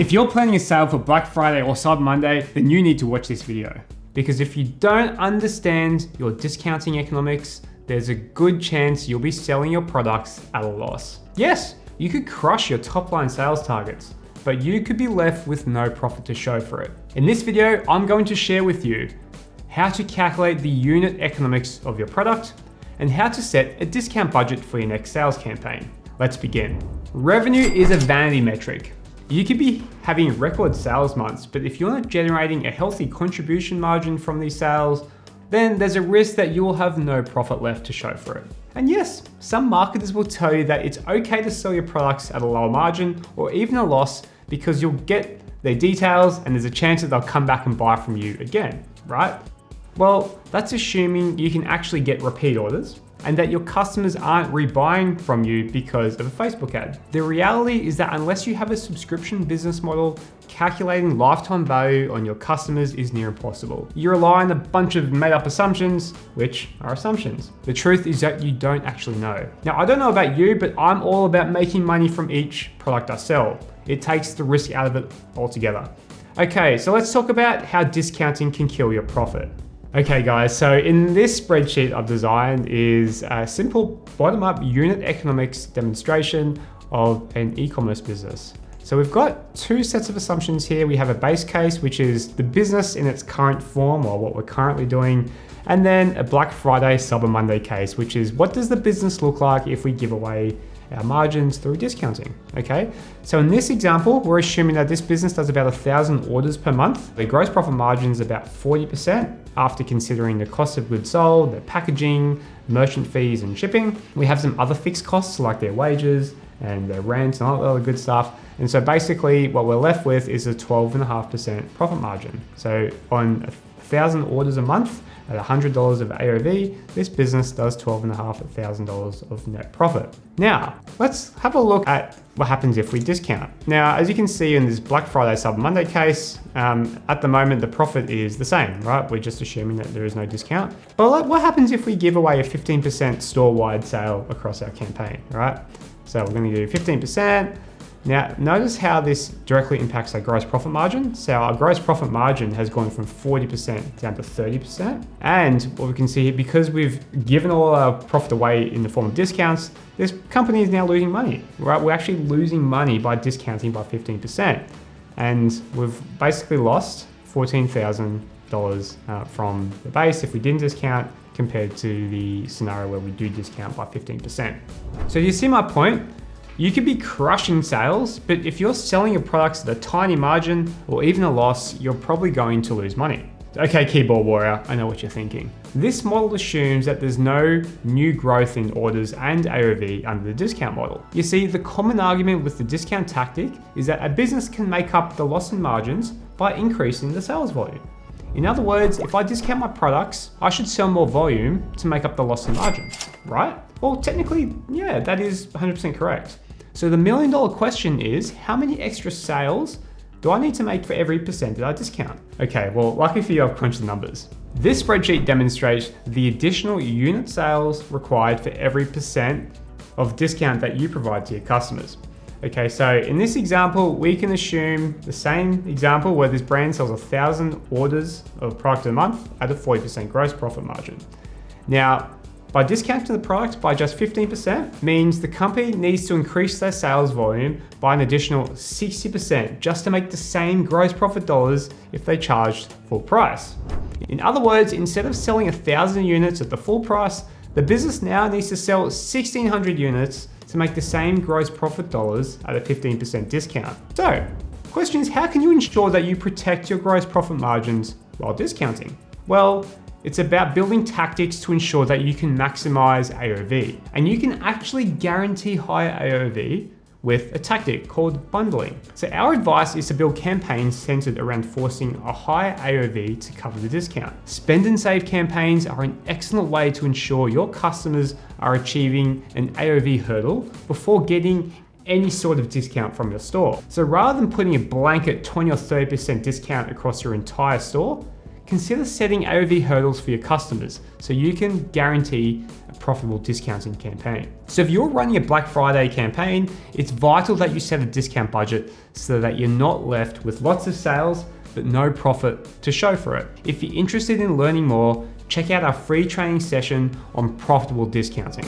If you're planning a sale for Black Friday or Cyber Monday, then you need to watch this video. Because if you don't understand your discounting economics, there's a good chance you'll be selling your products at a loss. Yes, you could crush your top line sales targets, but you could be left with no profit to show for it. In this video, I'm going to share with you how to calculate the unit economics of your product and how to set a discount budget for your next sales campaign. Let's begin. Revenue is a vanity metric. You could be having record sales months, but if you're not generating a healthy contribution margin from these sales, then there's a risk that you will have no profit left to show for it. And yes, some marketers will tell you that it's okay to sell your products at a lower margin or even a loss because you'll get their details and there's a chance that they'll come back and buy from you again, right? Well, that's assuming you can actually get repeat orders and that your customers aren't rebuying from you because of a Facebook ad. The reality is that unless you have a subscription business model, calculating lifetime value on your customers is near impossible. You rely on a bunch of made up assumptions, which are assumptions. The truth is that you don't actually know. Now, I don't know about you, but I'm all about making money from each product I sell. It takes the risk out of it altogether. Okay, so let's talk about how discounting can kill your profit. Okay guys, so in this spreadsheet I've designed is a simple bottom-up unit economics demonstration of an e-commerce business. So we've got two sets of assumptions here. We have a base case, which is the business in its current form or what we're currently doing, and then a Black Friday, Cyber Monday case, which is what does the business look like if we give away our margins through discounting, okay? So in this example, we're assuming that this business does about 1,000 orders per month. The gross profit margin is about 40% after considering the cost of goods sold, the packaging, merchant fees, and shipping. We have some other fixed costs like their wages and their rent and all the other good stuff. And so basically what we're left with is a 12.5% profit margin. So on 1,000 orders a month, at $100 of AOV, this business does $12,500 of net profit. Now, let's have a look at what happens if we discount. Now, as you can see in this Black Friday, Cyber Monday case, at the moment, the profit is the same, right? We're just assuming that there is no discount. But what happens if we give away a 15% store-wide sale across our campaign, right? So we're gonna do 15%. Now, notice how this directly impacts our gross profit margin. So our gross profit margin has gone from 40% down to 30%. And what we can see here, because we've given all our profit away in the form of discounts, this company is now losing money, right? We're actually losing money by discounting by 15%. And we've basically lost $14,000 from the base if we didn't discount compared to the scenario where we do discount by 15%. So you see my point? You could be crushing sales, but if you're selling your products at a tiny margin or even a loss, you're probably going to lose money. Okay, keyboard warrior, I know what you're thinking. This model assumes that there's no new growth in orders and AOV under the discount model. You see, the common argument with the discount tactic is that a business can make up the loss in margins by increasing the sales volume. In other words, if I discount my products, I should sell more volume to make up the loss in margin, right? Well, technically, yeah, that is 100% correct. So the $1 million question is, how many extra sales do I need to make for every percent that I discount? Okay, well, lucky for you, I've crunched the numbers. This spreadsheet demonstrates the additional unit sales required for every percent of discount that you provide to your customers. Okay, so in this example, we can assume the same example where this brand sells 1,000 orders of product a month at a 40% gross profit margin. Now, by discounting the product by just 15% means the company needs to increase their sales volume by an additional 60% just to make the same gross profit dollars if they charged full price. In other words, instead of selling 1,000 units at the full price, the business now needs to sell 1,600 units to make the same gross profit dollars at a 15% discount. So, the question is, how can you ensure that you protect your gross profit margins while discounting? Well, it's about building tactics to ensure that you can maximize AOV. And you can actually guarantee higher AOV with a tactic called bundling. So our advice is to build campaigns centered around forcing a higher AOV to cover the discount. Spend and save campaigns are an excellent way to ensure your customers are achieving an AOV hurdle before getting any sort of discount from your store. So rather than putting a blanket 20 or 30% discount across your entire store, consider setting AOV hurdles for your customers so you can guarantee a profitable discounting campaign. So if you're running a Black Friday campaign, it's vital that you set a discount budget so that you're not left with lots of sales but no profit to show for it. If you're interested in learning more, check out our free training session on profitable discounting.